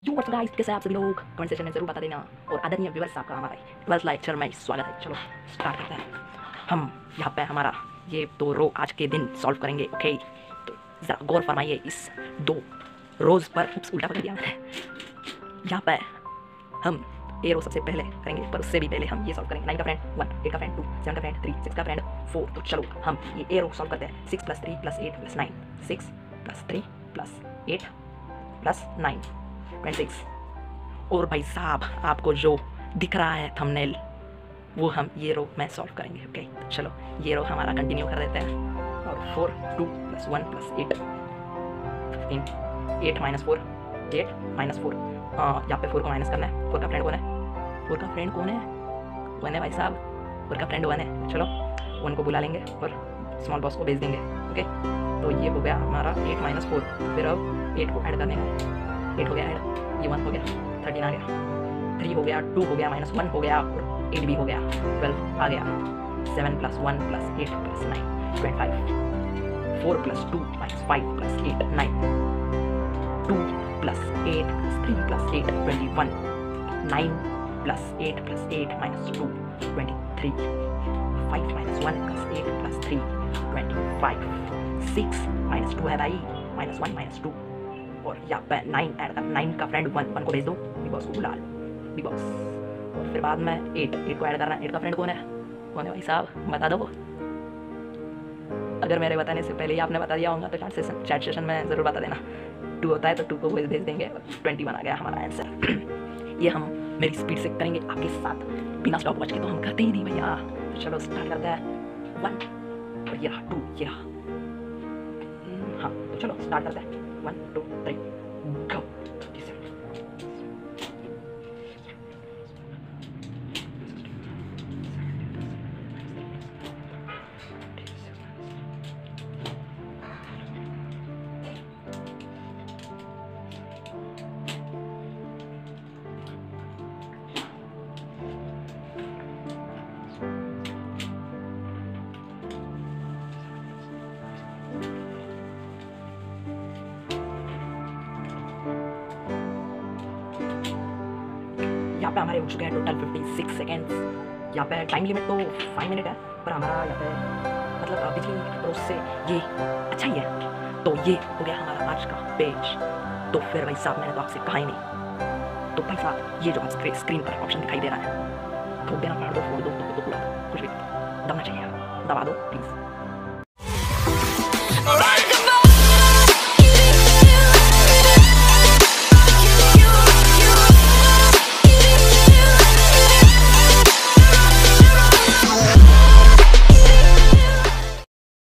You what's guys, कैसे आप सभी लोग कमेंट सेक्शन में जरूर बता देना। और आदरणीय व्यूअर्स, आपका हमारा 12th लेक्चर में स्वागत है। चलो स्टार्ट करते हैं। हम यहाँ पे हमारा ये 2 रो आज के दिन सॉल्व करेंगे। ओके, तो ज़रा गौर फरमाइए इस 2 रोज़ पर। उल्टा पकड़ दिया मैंने। यहाँ पे हम ए रो सबसे पहले करेंगे, पर उससे भी पहले हम ये सॉल्व करेंगे। 9 का फ्रेंड 1, 8 का फ्रेंड 2, 7 का फ्रेंड 3, 6 का फ्रेंड 4। तो चलो हम ये ए रो सॉल्व करते हैं। 6 + 3 + 8 + 9, 6 + 3 + 8 + 9 26। और भाई साहब, आपको जो दिख रहा है थंबनेल, वो हम ये रो में सॉल्व करेंगे। ओके, तो चलो ये रो हमारा कंटिन्यू कर देते हैं। और 4 2 + 1 + 8 15 8 - 4 8 - 4। यहाँ पे 4 को माइनस करना है। 4 का फ्रेंड कौन है? 4 का फ्रेंड कौन है? 1 है भाई साहब। 4 का फ्रेंड 1 है। चलो 1 को बुला लेंगे और स्मॉल बॉक्स को भेज देंगे। ओके, तो ये हो गया हमारा 8 - 4। फिर अब 8 को ऐड कर देंगे। 8 हो गया ऐड, ये 1 हो गया, 13 आ गया, 3 हो गया, 2 हो गया, -1 हो गया, और 8 भी हो गया, 12 आ गया। 7 + 1 + 8 + 9 25। 4 + 2 - 5 + 8 9। 2 + 8 + 3 + 8 21। 9 + 8 + 8 - 2 23। 5 - 1 + 8 + 3 25। 6 - 2 है भाई, -1 - 2। और यहाँ पे 9 ऐड कर। 9 का फ्रेंड 1 को भेज दो, बिग बॉस को बुला लो, बिग बॉस। और फिर बाद में 8 को ऐड करना। 8 का फ्रेंड कौन है? कौन है भाई साहब, बता दो। अगर मेरे बताने से पहले ही आपने बता दिया होगा तो चैट सेशन में ज़रूर बता देना। 2 होता है तो 2 को भेज देंगे। 21 आ गया हमारा आंसर। ये हम मेरी स्पीड से करेंगे आपके साथ, बिना स्टॉप वॉच के तो हम करते ही नहीं भैया। तो चलो स्टार्ट करते हैं। 1 और ये रहा 2, ये रहा। हाँ, तो चलो स्टार्ट करते हैं। 1 2 3 गो। यहाँ पे हमारे हो चुके हैं टोटल 56 सेकेंड्स। यहाँ पे टाइम लिमिट तो 5 मिनट है, पर हमारा यहाँ पे मतलब पिछली रोज से ये अच्छा ही है। तो ये हो गया हमारा आज का पेज। तो फिर भाई साहब, मैंने तो आपसे कहा ही नहीं। तो भाई साहब, ये जो आप स्क्रीन पर ऑप्शन दिखाई दे रहा है, ठोक देना, फाड़ दो, फोड़ दो, तो उड़ा दो, कुछ भी दबना चाहिए, दबा दो प्लीज़।